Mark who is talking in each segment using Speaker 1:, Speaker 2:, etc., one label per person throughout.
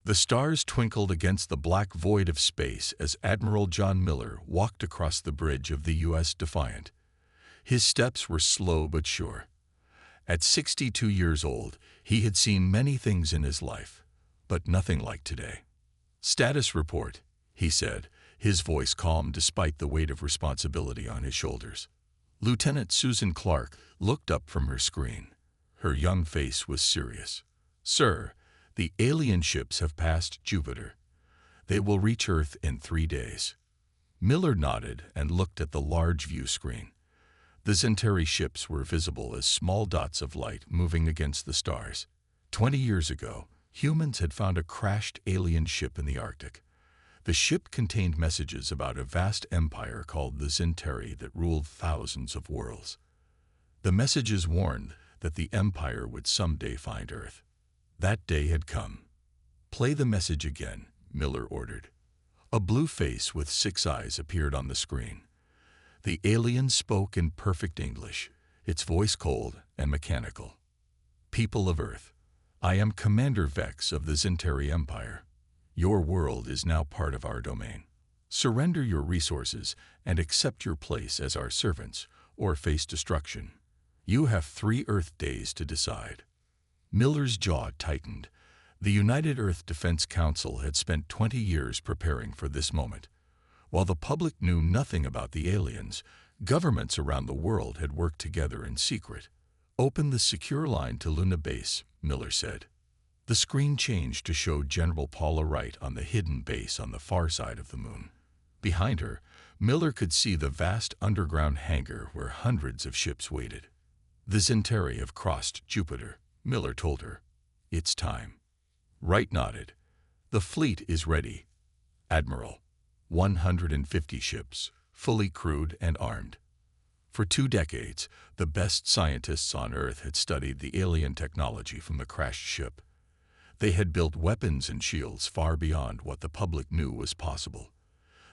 Speaker 1: The stars twinkled against the black void of space as Admiral John Miller walked across the bridge of the U.S. Defiant. His steps were slow but sure. At 62 years old, he had seen many things in his life, but nothing like today. "Status report," he said, his voice calm despite the weight of responsibility on his shoulders. Lieutenant Susan Clark looked up from her screen. Her young face was serious. "Sir, the alien ships have passed Jupiter. They will reach Earth in 3 days." Miller nodded and looked at the large view screen. The Centauri ships were visible as small dots of light moving against the stars. 20 years ago, humans had found a crashed alien ship in the Arctic. The ship contained messages about a vast empire called the Centauri that ruled thousands of worlds. The messages warned that the empire would someday find Earth. That day had come. "Play the message again," Miller ordered. A blue face with 6 eyes appeared on the screen. The alien spoke in perfect English, its voice cold and mechanical. "People of Earth, I am Commander Vex of the Centauri Empire. Your world is now part of our domain. Surrender your resources and accept your place as our servants, or face destruction. You have 3 Earth days to decide." Miller's jaw tightened. The United Earth Defense Council had spent 20 years preparing for this moment. While the public knew nothing about the aliens, governments around the world had worked together in secret. "Open the secure line to Luna Base," Miller said. The screen changed to show General Paula Wright on the hidden base on the far side of the moon. Behind her, Miller could see the vast underground hangar where hundreds of ships waited. "The Centauri have crossed Jupiter," Miller told her. "It's time." Wright nodded. "The fleet is ready, Admiral. 150 ships, fully crewed and armed." For 2 decades, the best scientists on Earth had studied the alien technology from the crashed ship. They had built weapons and shields far beyond what the public knew was possible.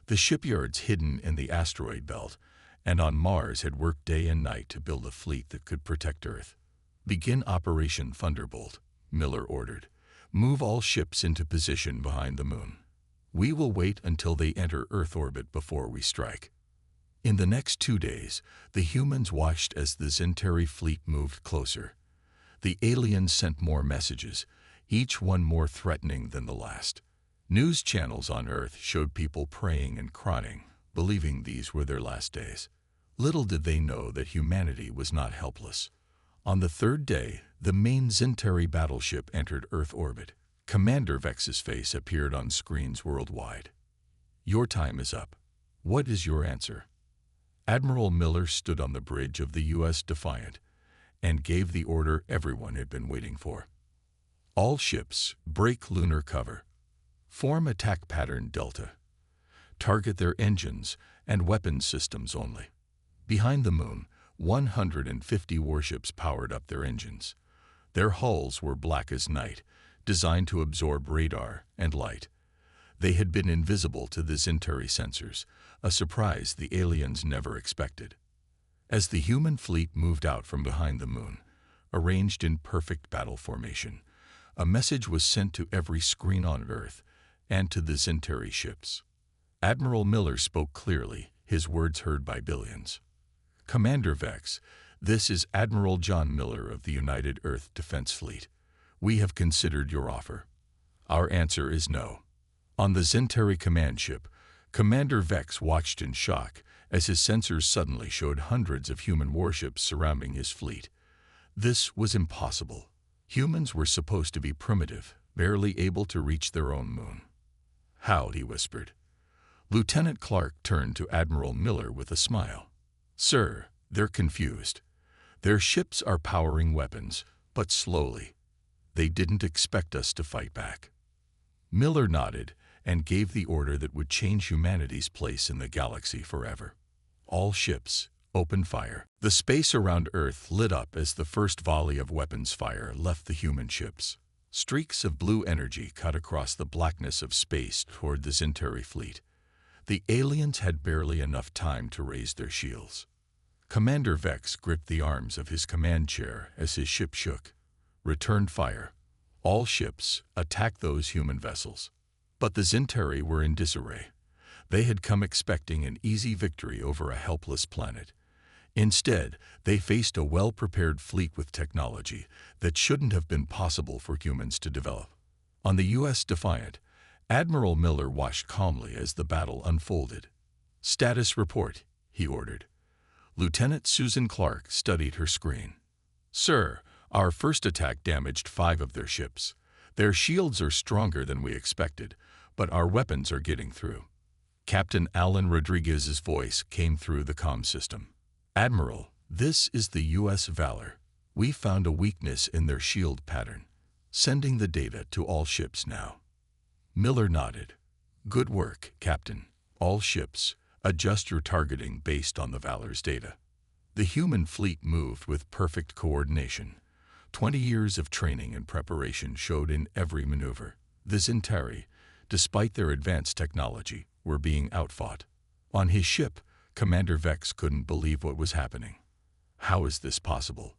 Speaker 1: The shipyards hidden in the asteroid belt and on Mars had worked day and night to build a fleet that could protect Earth. "Begin Operation Thunderbolt," Miller ordered. "Move all ships into position behind the moon. We will wait until they enter Earth orbit before we strike." In the next 2 days, the humans watched as the Centauri fleet moved closer. The aliens sent more messages, each one more threatening than the last. News channels on Earth showed people praying and crying, believing these were their last days. Little did they know that humanity was not helpless. On the 3rd day, the main Centauri battleship entered Earth orbit. Commander Vex's face appeared on screens worldwide. "Your time is up. What is your answer?" Admiral Miller stood on the bridge of the U.S. Defiant and gave the order everyone had been waiting for. "All ships, break lunar cover. Form attack pattern Delta. Target their engines and weapons systems only." Behind the moon, 150 warships powered up their engines. Their hulls were black as night, designed to absorb radar and light. They had been invisible to the Centauri sensors, a surprise the aliens never expected. As the human fleet moved out from behind the moon, arranged in perfect battle formation, a message was sent to every screen on Earth and to the Centauri ships. Admiral Miller spoke clearly, his words heard by billions. "Commander Vex, this is Admiral John Miller of the United Earth Defense Fleet. We have considered your offer. Our answer is no." On the Centauri command ship, Commander Vex watched in shock as his sensors suddenly showed hundreds of human warships surrounding his fleet. This was impossible. Humans were supposed to be primitive, barely able to reach their own moon. "How?" he whispered. Lieutenant Clark turned to Admiral Miller with a smile. "Sir, they're confused. Their ships are powering weapons, but slowly. They didn't expect us to fight back." Miller nodded and gave the order that would change humanity's place in the galaxy forever. "All ships, open fire." The space around Earth lit up as the first volley of weapons fire left the human ships. Streaks of blue energy cut across the blackness of space toward the Centauri fleet. The aliens had barely enough time to raise their shields. Commander Vex gripped the arms of his command chair as his ship shook. "Return fire. All ships, attack those human vessels. But the Zintari were in disarray. They had come expecting an easy victory over a helpless planet. Instead, they faced a well-prepared fleet with technology that shouldn't have been possible for humans to develop. On the U.S. Defiant, Admiral Miller watched calmly as the battle unfolded. "Status report," he ordered. Lieutenant Susan Clark studied her screen. "Sir, our first attack damaged 5 of their ships. Their shields are stronger than we expected, but our weapons are getting through." Captain Alan Rodriguez's voice came through the comm system. "Admiral, this is the U.S. Valor. We found a weakness in their shield pattern. Sending the data to all ships now." Miller nodded. "Good work, Captain. All ships, adjust your targeting based on the Valor's data." The human fleet moved with perfect coordination. 20 years of training and preparation showed in every maneuver. The Zintari, despite their advanced technology, were being outfought. On his ship, Commander Vex couldn't believe what was happening. "How is this possible?"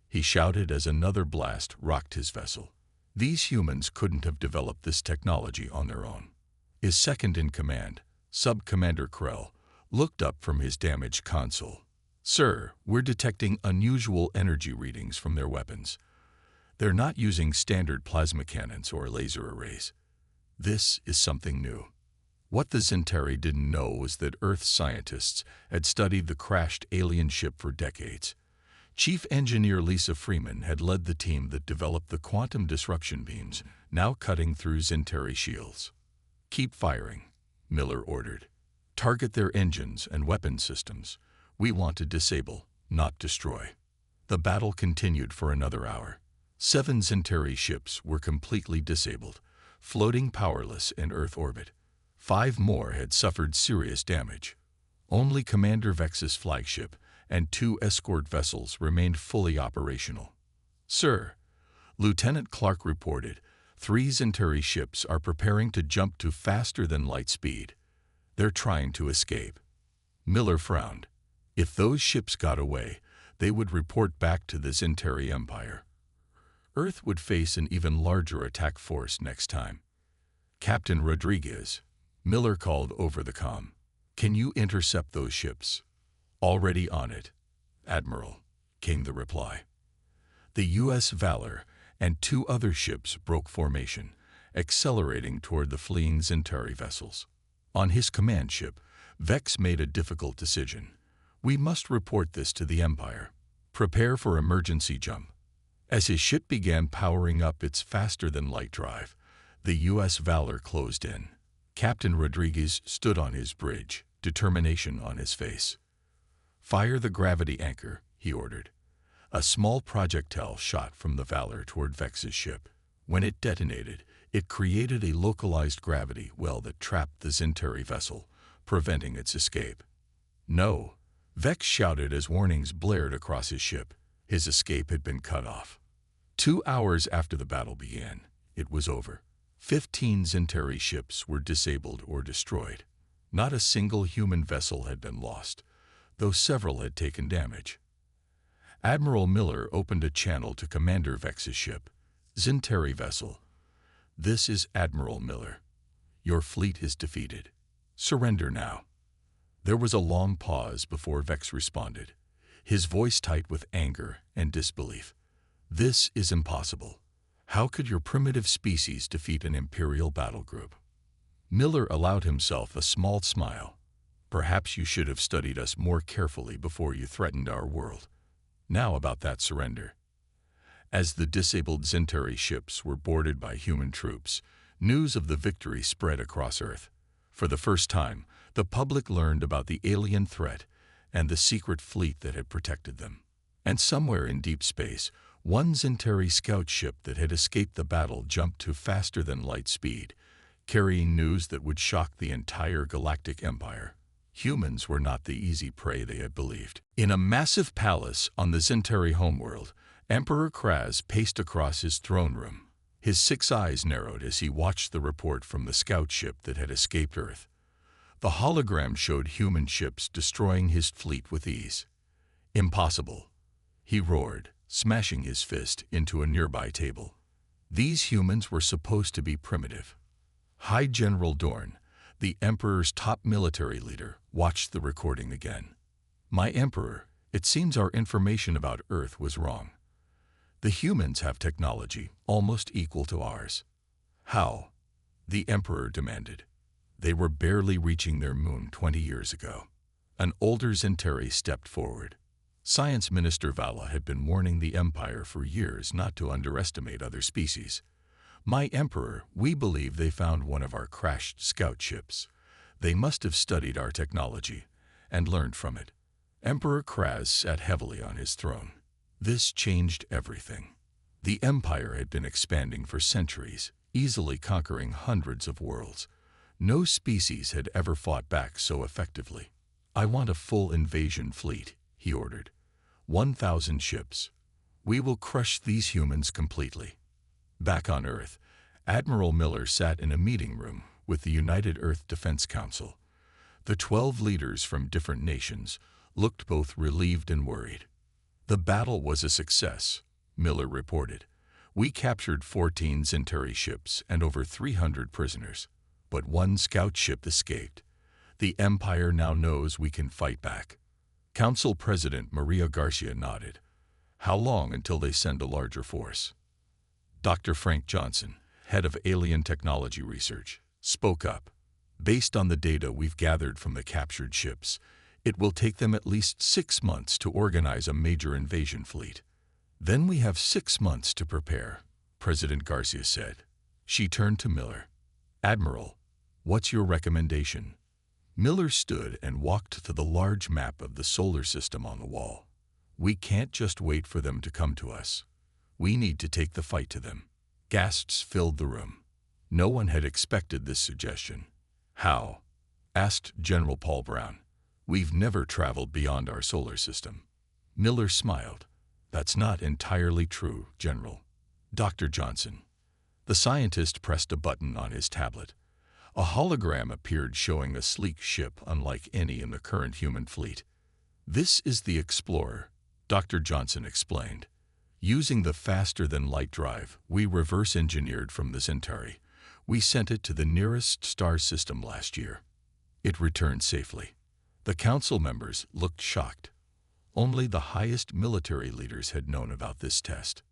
Speaker 1: he shouted as another blast rocked his vessel. These humans couldn't have developed this technology on their own. His second-in-command, Sub-Commander Krell, looked up from his damaged console. "Sir, we're detecting unusual energy readings from their weapons. They're not using standard plasma cannons or laser arrays. This is something new." What the Zintari didn't know was that Earth scientists had studied the crashed alien ship for decades. Chief Engineer Lisa Freeman had led the team that developed the quantum disruption beams, now cutting through Zintari shields. "Keep firing," Miller ordered. "Target their engines and weapon systems. We want to disable, not destroy." The battle continued for another hour. 7 Zintari ships were completely disabled, floating powerless in Earth orbit. 5 more had suffered serious damage. Only Commander Vex's flagship and 2 escort vessels remained fully operational. "Sir," Lieutenant Clark reported, 3 Zintari ships are preparing to jump to faster-than-light speed. They're trying to escape. Miller frowned. If those ships got away, they would report back to the Zintari Empire. Earth would face an even larger attack force next time. "Captain Rodriguez," Miller called over the comm, "can you intercept those ships?" "Already on it, Admiral," came the reply. The U.S. Valor and 2 other ships broke formation, accelerating toward the fleeing Zintari vessels. On his command ship, Vex made a difficult decision. "We must report this to the Empire. Prepare for emergency jump." As his ship began powering up its faster-than-light drive, the U.S. Valor closed in. Captain Rodriguez stood on his bridge, determination on his face. "Fire the gravity anchor," he ordered. A small projectile shot from the Valor toward Vex's ship. When it detonated, it created a localized gravity well that trapped the Zintari vessel, preventing its escape. "No," Vex shouted as warnings blared across his ship. His escape had been cut off. 2 hours after the battle began, it was over. 15 Zintari ships were disabled or destroyed. Not a single human vessel had been lost, though several had taken damage. Admiral Miller opened a channel to Commander Vex's ship. "Zintari vessel. This is Admiral Miller. Your fleet is defeated. Surrender now." There was a long pause before Vex responded, his voice tight with anger and disbelief. "This is impossible. How could your primitive species defeat an Imperial battle group?" Miller allowed himself a small smile. "Perhaps you should have studied us more carefully before you threatened our world. Now about that surrender." As the disabled Zintari ships were boarded by human troops, news of the victory spread across Earth. For the first time, the public learned about the alien threat and the secret fleet that had protected them. And somewhere in deep space, 1 Zintari scout ship that had escaped the battle jumped to faster-than-light speed, carrying news that would shock the entire Galactic Empire. Humans were not the easy prey they had believed. In a massive palace on the Zintari homeworld, Emperor Kraz paced across his throne room. His 6 eyes narrowed as he watched the report from the scout ship that had escaped Earth. The hologram showed human ships destroying his fleet with ease. "Impossible," he roared, smashing his fist into a nearby table. These humans were supposed to be primitive. High General Dorn, the Emperor's top military leader, watched the recording again. "My Emperor, it seems our information about Earth was wrong. The humans have technology almost equal to ours." "How?" the Emperor demanded. "They were barely reaching their moon 20 years ago." An older Zentari stepped forward. Science Minister Vala had been warning the Empire for years not to underestimate other species. "My Emperor, we believe they found one of our crashed scout ships. They must have studied our technology and learned from it." Emperor Kraz sat heavily on his throne. This changed everything. The Empire had been expanding for centuries, easily conquering hundreds of worlds. No species had ever fought back so effectively. "I want a full invasion fleet," he ordered. 1,000 ships. We will crush these humans completely. Back on Earth, Admiral Miller sat in a meeting room with the United Earth Defense Council. The 12 leaders from different nations looked both relieved and worried. "The battle was a success," Miller reported. "We captured 14 Zentari ships and over 300 prisoners. But one scout ship escaped. The Empire now knows we can fight back." Council President Maria Garcia nodded. "How long until they send a larger force?" Dr. Frank Johnson, head of Alien Technology Research, spoke up. "Based on the data we've gathered from the captured ships, it will take them at least 6 months to organize a major invasion fleet." "Then we have 6 months to prepare," President Garcia said. She turned to Miller. "Admiral, what's your recommendation?" Miller stood and walked to the large map of the solar system on the wall. "We can't just wait for them to come to us. We need to take the fight to them." Gasps filled the room. No one had expected this suggestion. "How?" asked General Paul Brown. "We've never traveled beyond our solar system." Miller smiled. "That's not entirely true, General." "Dr. Johnson." The scientist pressed a button on his tablet. A hologram appeared showing a sleek ship unlike any in the current human fleet. "This is the Explorer," Dr. Johnson explained. "Using the faster-than-light drive we reverse-engineered from the Zentari. We sent it to the nearest star system last year. It returned safely." The council members looked shocked. Only the highest military leaders had known about this test.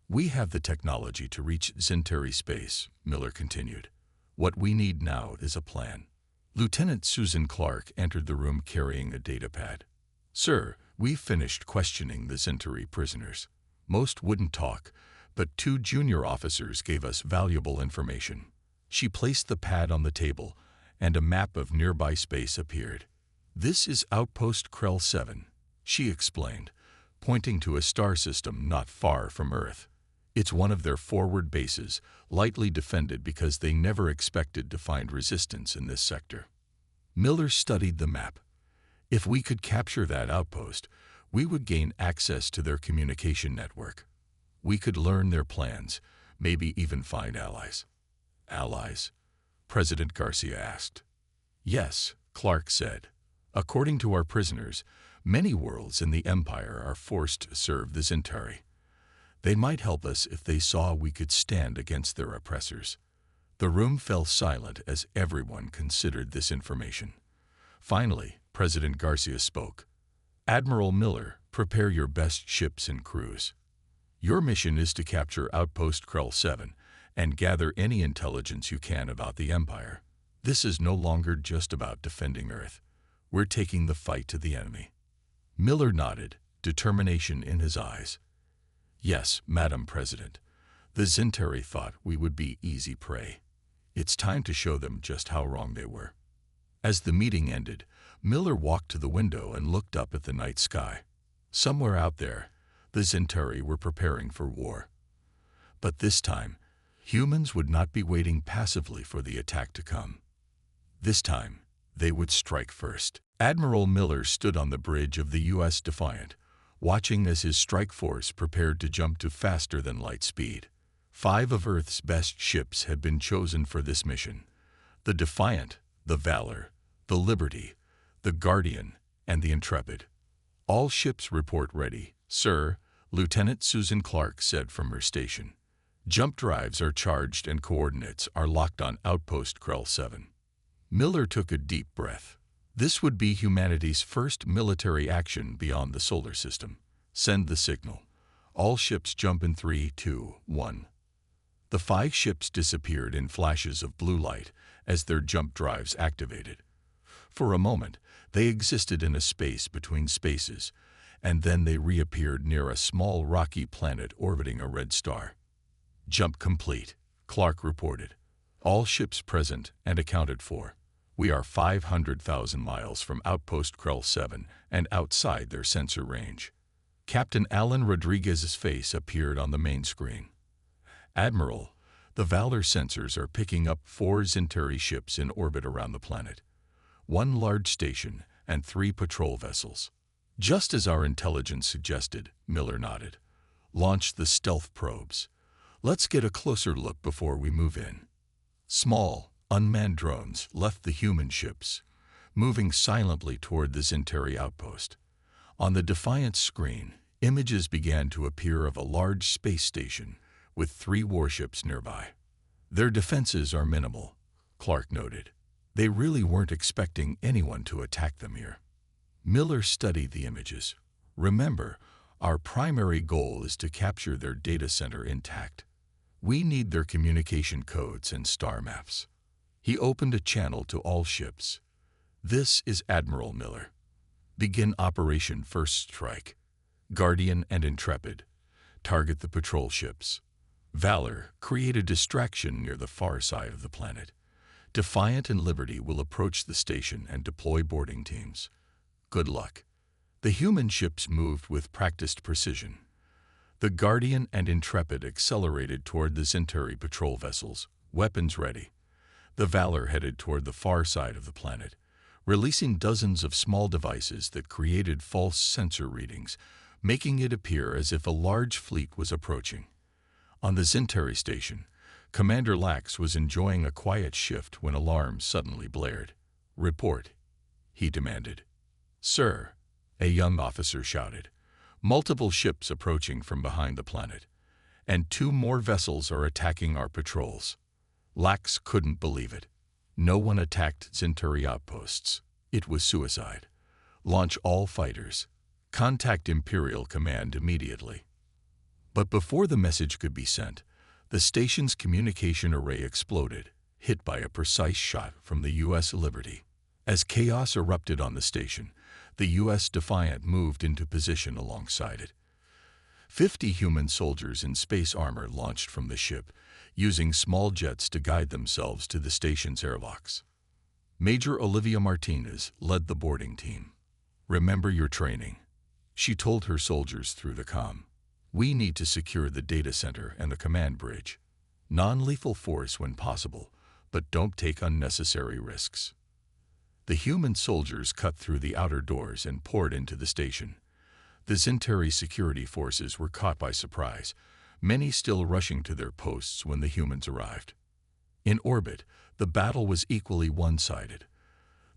Speaker 1: "We have the technology to reach Zentari space," Miller continued. "What we need now is a plan." Lieutenant Susan Clark entered the room carrying a datapad. "Sir, we've finished questioning the Zentari prisoners. Most wouldn't talk, but 2 junior officers gave us valuable information." She placed the pad on the table, and a map of nearby space appeared. "This is Outpost Krell 7, she explained, pointing to a star system not far from Earth. "It's one of their forward bases, lightly defended because they never expected to find resistance in this sector." Miller studied the map. "If we could capture that outpost, we would gain access to their communication network. We could learn their plans, maybe even find allies." "Allies?" President Garcia asked. "Yes," Clark said. "According to our prisoners, many worlds in the Empire are forced to serve the Zentari. They might help us if they saw we could stand against their oppressors." The room fell silent as everyone considered this information. Finally, President Garcia spoke. "Admiral Miller, prepare your best ships and crews. Your mission is to capture Outpost Krell 7 and gather any intelligence you can about the Empire. This is no longer just about defending Earth. We're taking the fight to the enemy." Miller nodded, determination in his eyes. "Yes, Madam President. The Zentari thought we would be easy prey. It's time to show them just how wrong they were." As the meeting ended, Miller walked to the window and looked up at the night sky. Somewhere out there, the Zentari were preparing for war. But this time, humans would not be waiting passively for the attack to come. This time, they would strike first. Admiral Miller stood on the bridge of the U.S. Defiant, watching as his strike force prepared to jump to faster-than-light speed. 5 of Earth's best ships had been chosen for this mission: the Defiant, the Valor, the Liberty, the Guardian, and the Intrepid. "All ships report ready, sir," Lieutenant Susan Clark said from her station. Jump drives are charged and coordinates are locked on Outpost Krell 7. Miller took a deep breath. This would be humanity's first military action beyond the solar system. Send the signal. All ships jump in 3, 2, 1. The 5 ships disappeared in flashes of blue light as their jump drives activated. For a moment, they existed in a space between spaces, and then they reappeared near a small rocky planet orbiting a red star. Jump complete, Clark reported. All ships present and accounted for. We are 500,000 miles from Outpost Krell 7 and outside their sensor range. Captain Alan Rodriguez's face appeared on the main screen. Admiral, the Valor sensors are picking up 4 Zintari ships in orbit around the planet. 1 large station and 3 patrol vessels. Just as our intelligence suggested, Miller nodded. Launch the stealth probes. Let's get a closer look before we move in. Small, unmanned drones left the human ships, moving silently toward the Zintari outpost. On the Defiant screen, images began to appear of a large space station with 3 warships nearby. Their defenses are minimal, Clark noted. They really weren't expecting anyone to attack them here. Miller studied the images. Remember, our primary goal is to capture their data center intact. We need their communication codes and star maps. He opened a channel to all ships. This is Admiral Miller. Begin Operation First Strike. Guardian and Intrepid. Target the patrol ships. Valor, create a distraction near the far side of the planet. Defiant and Liberty will approach the station and deploy boarding teams. Good luck. The human ships moved with practiced precision. The Guardian and Intrepid accelerated toward the Zintari patrol vessels, weapons ready. The Valor headed toward the far side of the planet, releasing dozens of small devices that created false sensor readings, making it appear as if a large fleet was approaching. On the Zintari station, Commander Lax was enjoying a quiet shift when alarms suddenly blared. Report, he demanded. Sir, a young officer shouted. Multiple ships approaching from behind the planet, and 2 more vessels are attacking our patrols. Lax couldn't believe it. No one attacked Zintari outposts. It was suicide. Launch all fighters. Contact Imperial Command immediately. But before the message could be sent, the station's communication array exploded, hit by a precise shot from the U.S. Liberty. As chaos erupted on the station, the U.S. Defiant moved into position alongside it. 50 human soldiers in space armor launched from the ship, using small jets to guide themselves to the station's airlocks. Major Olivia Martinez led the boarding team. Remember your training, she told her soldiers through the comm. We need to secure the data center and the command bridge. Non-lethal force when possible, but don't take unnecessary risks. The human soldiers cut through the outer doors and poured into the station. The Zintari security forces were caught by surprise, many still rushing to their posts when the humans arrived. In orbit, the battle was equally one-sided.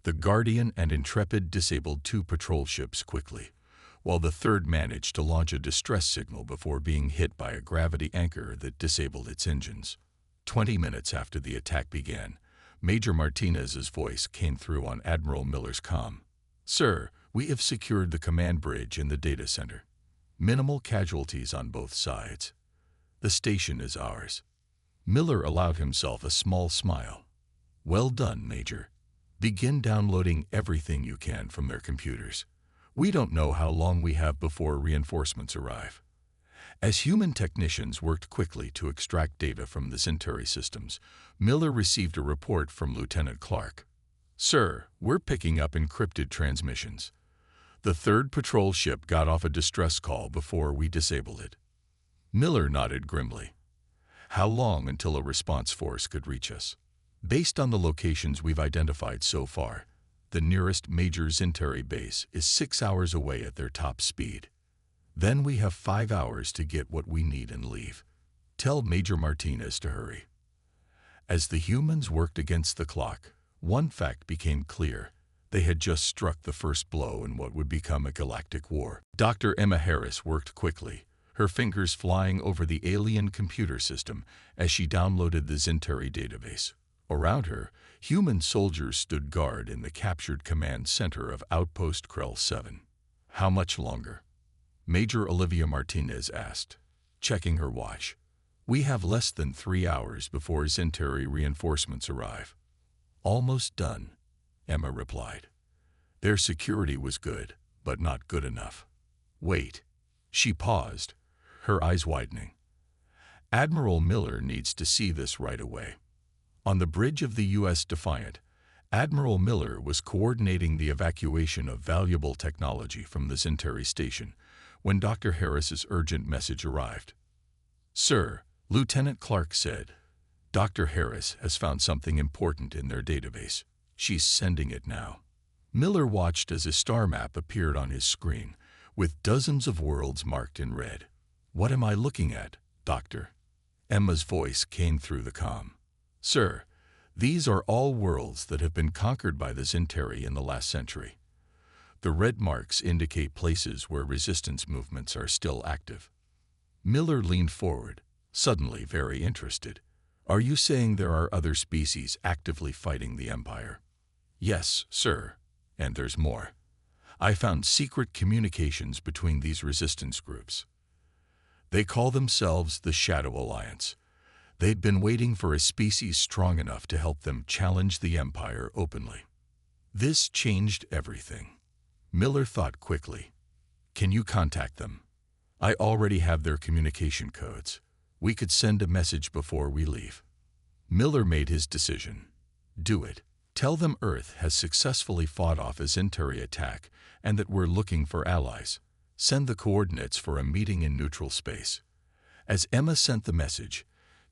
Speaker 1: The Guardian and Intrepid disabled 2 patrol ships quickly, while the third managed to launch a distress signal before being hit by a gravity anchor that disabled its engines. 20 minutes after the attack began, Major Martinez's voice came through on Admiral Miller's comm. Sir, we have secured the command bridge and the data center. Minimal casualties on both sides. The station is ours. Miller allowed himself a small smile. Well done, Major. Begin downloading everything you can from their computers. We don't know how long we have before reinforcements arrive. As human technicians worked quickly to extract data from the Zintari systems, Miller received a report from Lieutenant Clark. Sir, we're picking up encrypted transmissions. The 3rd patrol ship got off a distress call before we disabled it. Miller nodded grimly. How long until a response force could reach us? Based on the locations we've identified so far, the nearest major Zintari base is 6 hours away at their top speed. Then we have 5 hours to get what we need and leave. Tell Major Martinez to hurry. As the humans worked against the clock, one fact became clear. They had just struck the first blow in what would become a galactic war. Dr. Emma Harris worked quickly, her fingers flying over the alien computer system as she downloaded the Zentari database. Around her, human soldiers stood guard in the captured command center of Outpost Krell 7. How much longer? Major Olivia Martinez asked, checking her watch. We have less than 3 hours before Zentari reinforcements arrive. Almost done, Emma replied. Their security was good, but not good enough. Wait. She paused, her eyes widening. Admiral Miller needs to see this right away. On the bridge of the U.S. Defiant, Admiral Miller was coordinating the evacuation of valuable technology from the Zentari station when Dr. Harris's urgent message arrived. Sir, Lieutenant Clark said, Dr. Harris has found something important in their database. She's sending it now. Miller watched as a star map appeared on his screen, with dozens of worlds marked in red. What am I looking at, Doctor? Emma's voice came through the comm. Sir, these are all worlds that have been conquered by the Zentari in the last century. The red marks indicate places where resistance movements are still active. Miller leaned forward, suddenly very interested. Are you saying there are other species actively fighting the Empire? Yes, sir, and there's more. I found secret communications between these resistance groups. They call themselves the Shadow Alliance. They'd been waiting for a species strong enough to help them challenge the Empire openly. This changed everything. Miller thought quickly. Can you contact them? I already have their communication codes. We could send a message before we leave. Miller made his decision. Do it. Tell them Earth has successfully fought off a Zentari attack and that we're looking for allies. Send the coordinates for a meeting in neutral space. As Emma sent the message,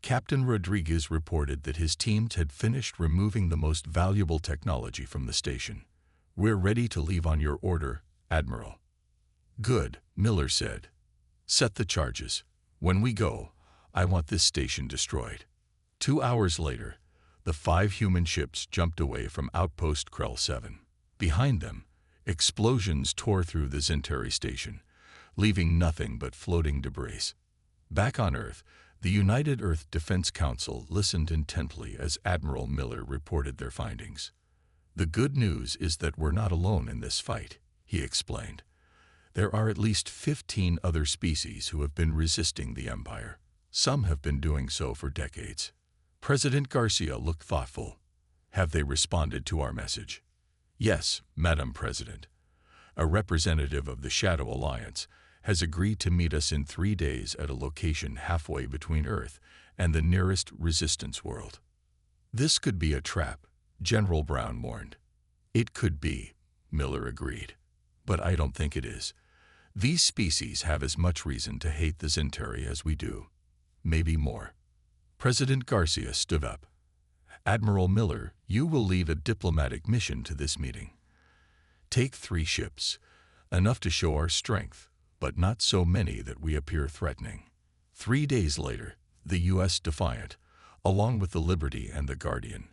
Speaker 1: Captain Rodriguez reported that his teams had finished removing the most valuable technology from the station. We're ready to leave on your order, Admiral. Good, Miller said. Set the charges. When we go, I want this station destroyed. 2 hours later, the 5 human ships jumped away from Outpost Krell 7. Behind them, explosions tore through the Zentari station, leaving nothing but floating debris. Back on Earth, the United Earth Defense Council listened intently as Admiral Miller reported their findings. The good news is that we're not alone in this fight, he explained. There are at least 15 other species who have been resisting the Empire. Some have been doing so for decades. President Garcia looked thoughtful. Have they responded to our message? Yes, Madam President. A representative of the Shadow Alliance has agreed to meet us in 3 days at a location halfway between Earth and the nearest resistance world. This could be a trap, General Brown warned. It could be, Miller agreed. But I don't think it is. These species have as much reason to hate the Zentari as we do. Maybe more. President Garcia stood up. Admiral Miller, you will lead a diplomatic mission to this meeting. Take 3 ships, enough to show our strength, but not so many that we appear threatening. 3 days later, the U.S. Defiant, along with the Liberty and the Guardian,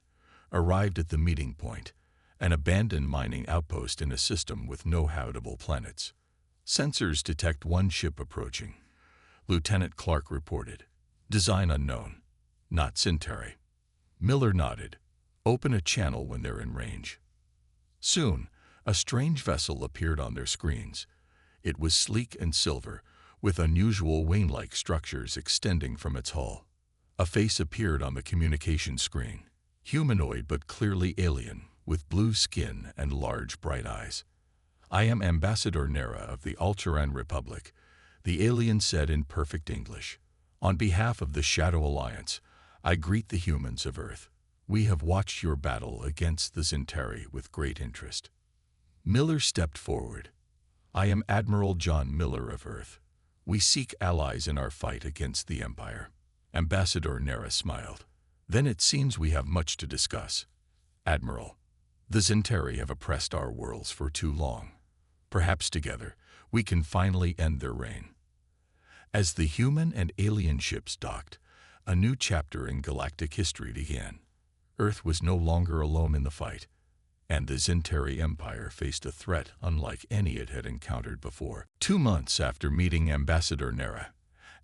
Speaker 1: arrived at the meeting point, an abandoned mining outpost in a system with no habitable planets. Sensors detect 1 ship approaching. Lieutenant Clark reported. Design unknown. Not Zentari. Miller nodded. Open a channel when they're in range. Soon, a strange vessel appeared on their screens. It was sleek and silver, with unusual wing-like structures extending from its hull. A face appeared on the communication screen. Humanoid but clearly alien, with blue skin and large bright eyes. I am Ambassador Nera of the Alturan Republic, the alien said in perfect English. On behalf of the Shadow Alliance, I greet the humans of Earth. We have watched your battle against the Zentari with great interest. Miller stepped forward. I am Admiral John Miller of Earth. We seek allies in our fight against the Empire. Ambassador Nera smiled. Then it seems we have much to discuss. Admiral, the Zentari have oppressed our worlds for too long. Perhaps together, we can finally end their reign. As the human and alien ships docked, a new chapter in galactic history began. Earth was no longer alone in the fight, and the Zentari Empire faced a threat unlike any it had encountered before. 2 months after meeting Ambassador Nera,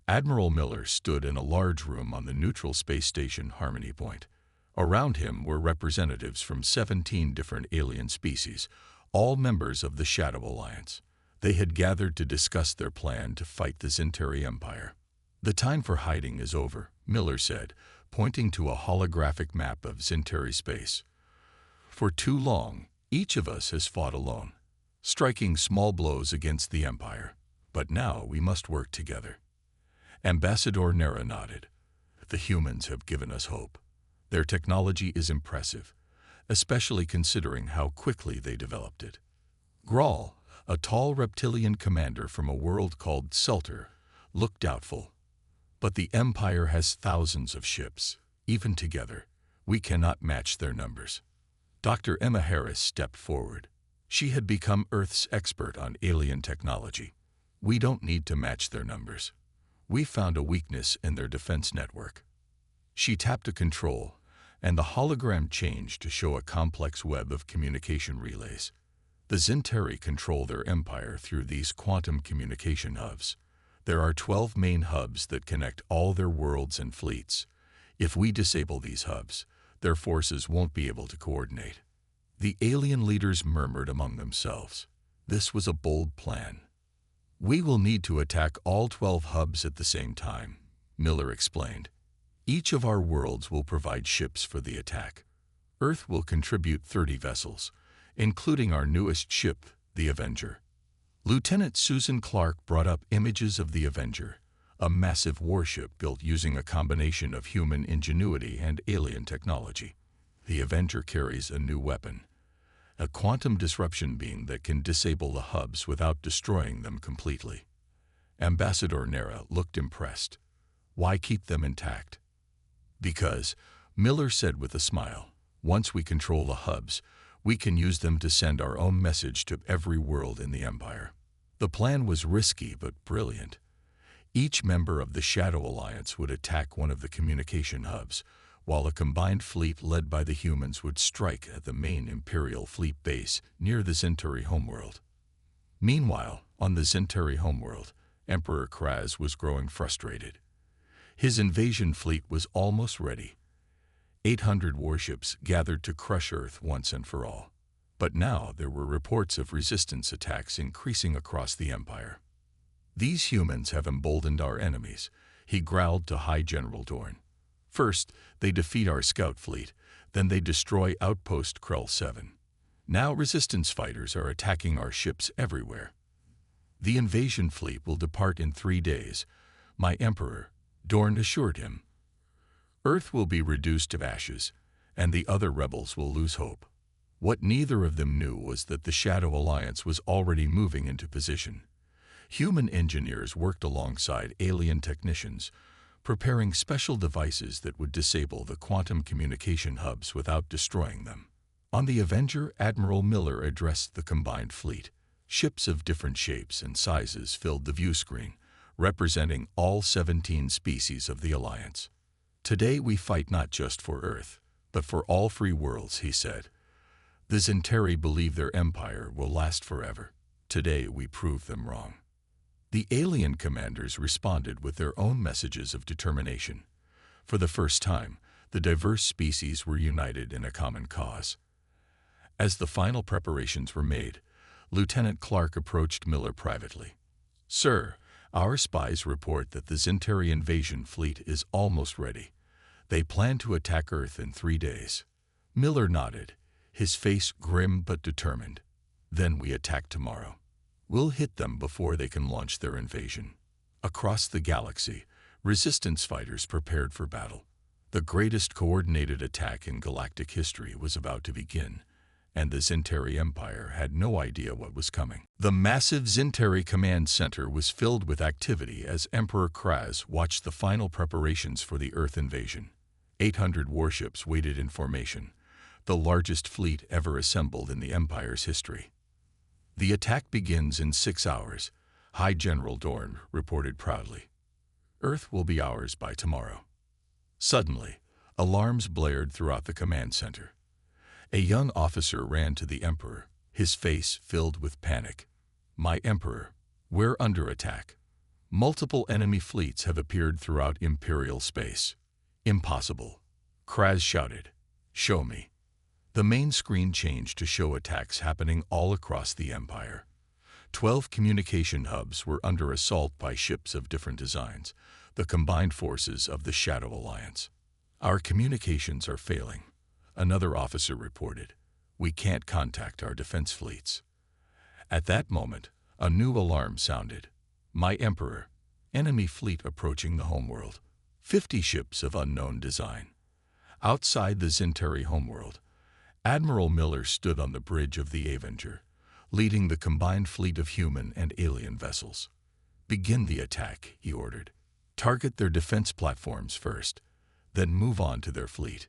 Speaker 1: Admiral Miller stood in a large room on the neutral space station Harmony Point. Around him were representatives from 17 different alien species, all members of the Shadow Alliance. They had gathered to discuss their plan to fight the Zentari Empire. "The time for hiding is over," Miller said, pointing to a holographic map of Zentari space. "For too long, each of us has fought alone, striking small blows against the Empire. But now we must work together." Ambassador Nera nodded. "The humans have given us hope. Their technology is impressive, especially considering how quickly they developed it." Grawl, a tall reptilian commander from a world called Selter, looked doubtful. "But the Empire has thousands of ships. Even together, we cannot match their numbers." Dr. Emma Harris stepped forward. She had become Earth's expert on alien technology. "We don't need to match their numbers. We found a weakness in their defense network." She tapped a control, and the hologram changed to show a complex web of communication relays. The Zentari control their empire through these quantum communication hubs. There are 12 main hubs that connect all their worlds and fleets. If we disable these hubs, their forces won't be able to coordinate. The alien leaders murmured among themselves. This was a bold plan. "We will need to attack all 12 hubs at the same time," Miller explained. "Each of our worlds will provide ships for the attack. Earth will contribute 30 vessels, including our newest ship, the Avenger." Lieutenant Susan Clark brought up images of the Avenger, a massive warship built using a combination of human ingenuity and alien technology. The Avenger carries a new weapon, a quantum disruption beam that can disable the hubs without destroying them completely. Ambassador Nera looked impressed. "Why keep them intact?" "Because," Miller said with a smile, "once we control the hubs, we can use them to send our own message to every world in the Empire." The plan was risky but brilliant. Each member of the Shadow Alliance would attack one of the communication hubs, while a combined fleet led by the humans would strike at the main Imperial fleet base near the Zentari homeworld. Meanwhile, on the Zentari homeworld, Emperor Kraz was growing frustrated. His invasion fleet was almost ready. 800 warships gathered to crush Earth once and for all. But now there were reports of resistance attacks increasing across the Empire. "These humans have emboldened our enemies," he growled to High General Dorn. "First, they defeat our scout fleet, then they destroy Outpost Krell 7. Now resistance fighters are attacking our ships everywhere. The invasion fleet will depart in 3 days, my Emperor," Dorn assured him. "Earth will be reduced to ashes, and the other rebels will lose hope." What neither of them knew was that the Shadow Alliance was already moving into position. Human engineers worked alongside alien technicians, preparing special devices that would disable the quantum communication hubs without destroying them. On the Avenger, Admiral Miller addressed the combined fleet. Ships of different shapes and sizes filled the view screen, representing all 17 species of the Alliance. "Today we fight not just for Earth, but for all free worlds," he said. "The Zentari believe their empire will last forever. Today we prove them wrong." The alien commanders responded with their own messages of determination. For the first time, the diverse species were united in a common cause. As the final preparations were made, Lieutenant Clark approached Miller privately. "Sir, our spies report that the Zentari invasion fleet is almost ready. They plan to attack Earth in 3 days." Miller nodded, his face grim but determined. "Then we attack tomorrow. We'll hit them before they can launch their invasion." Across the galaxy, resistance fighters prepared for battle. The greatest coordinated attack in galactic history was about to begin, and the Zentari Empire had no idea what was coming. The massive Zentari command center was filled with activity as Emperor Kraz watched the final preparations for the Earth invasion. 800 warships waited in formation, the largest fleet ever assembled in the Empire's history. "The attack begins in 6 hours, High General Dorn reported proudly. "Earth will be ours by tomorrow." Suddenly, alarms blared throughout the command center. A young officer ran to the Emperor, his face filled with panic. "My Emperor, we're under attack." Multiple enemy fleets have appeared throughout Imperial space. Impossible. Kraz shouted. Show me. The main screen changed to show attacks happening all across the Empire. 12 communication hubs were under assault by ships of different designs, the combined forces of the Shadow Alliance. Our communications are failing, another officer reported. We can't contact our defense fleets. At that moment, a new alarm sounded. My Emperor, enemy fleet approaching the homeworld. 50 ships of unknown design. Outside the Zentari homeworld, Admiral Miller stood on the bridge of the Avenger, leading the combined fleet of human and alien vessels. Begin the attack, he ordered. Target their defense platforms first, then move on to their fleet.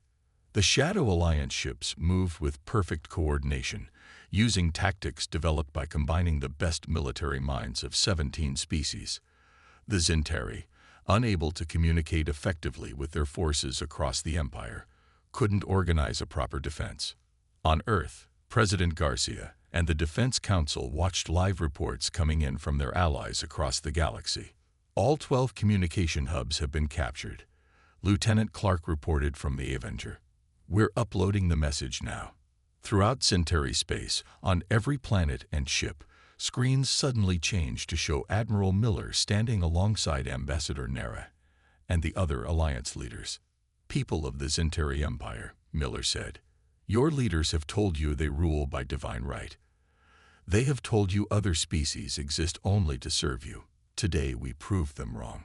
Speaker 1: The Shadow Alliance ships moved with perfect coordination, using tactics developed by combining the best military minds of 17 species. The Zentari, unable to communicate effectively with their forces across the Empire, couldn't organize a proper defense. On Earth, President Garcia and the Defense Council watched live reports coming in from their allies across the galaxy. All 12 communication hubs have been captured. Lieutenant Clark reported from the Avenger. We're uploading the message now. Throughout Centauri space, on every planet and ship, screens suddenly changed to show Admiral Miller standing alongside Ambassador Nera and the other Alliance leaders. People of the Zentari Empire, Miller said, your leaders have told you they rule by divine right. They have told you other species exist only to serve you. Today we proved them wrong.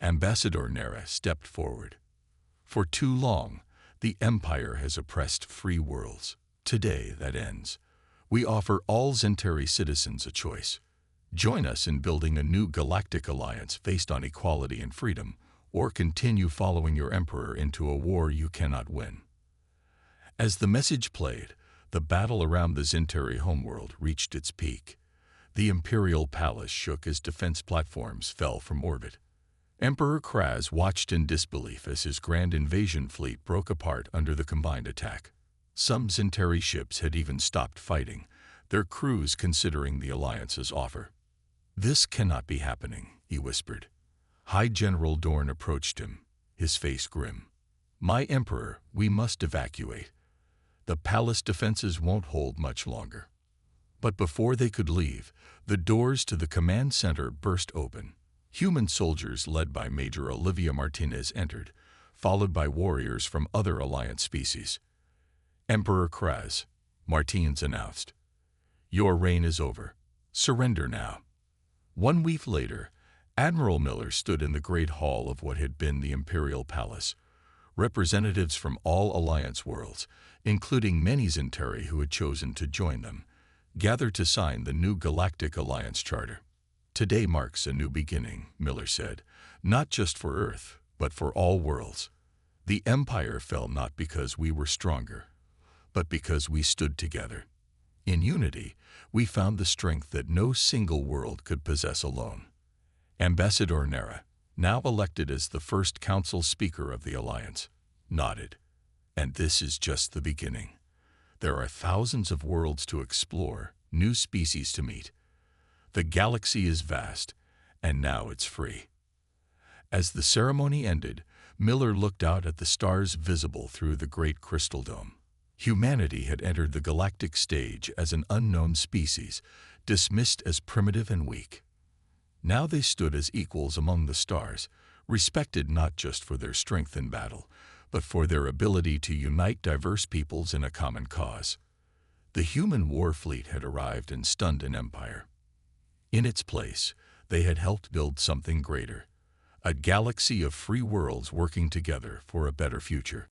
Speaker 1: Ambassador Nera stepped forward. For too long, the Empire has oppressed free worlds. Today that ends. We offer all Zentari citizens a choice. Join us in building a new galactic alliance based on equality and freedom, or continue following your Emperor into a war you cannot win. As the message played, the battle around the Zentari homeworld reached its peak. The Imperial Palace shook as defense platforms fell from orbit. Emperor Kraz watched in disbelief as his grand invasion fleet broke apart under the combined attack. Some Zentari ships had even stopped fighting, their crews considering the Alliance's offer. This cannot be happening, he whispered. High General Dorn approached him, his face grim. My Emperor, we must evacuate. The palace defenses won't hold much longer. But before they could leave, the doors to the command center burst open. Human soldiers led by Major Olivia Martinez entered, followed by warriors from other Alliance species. Emperor Kraz, Martinez announced, your reign is over. Surrender now. 1 week later, Admiral Miller stood in the great hall of what had been the Imperial Palace. Representatives from all Alliance worlds, including many Zentari who had chosen to join them, gathered to sign the new Galactic Alliance Charter. Today marks a new beginning, Miller said, not just for Earth, but for all worlds. The Empire fell not because we were stronger, but because we stood together. In unity, we found the strength that no single world could possess alone. Ambassador Nera, now elected as the first council speaker of the Alliance, nodded. And this is just the beginning. There are thousands of worlds to explore, new species to meet. The galaxy is vast, and now it's free. As the ceremony ended, Miller looked out at the stars visible through the great crystal dome. Humanity had entered the galactic stage as an unknown species, dismissed as primitive and weak. Now they stood as equals among the stars, respected not just for their strength in battle, but for their ability to unite diverse peoples in a common cause. The human war fleet had arrived and stunned an empire. In its place, they had helped build something greater, a galaxy of free worlds working together for a better future.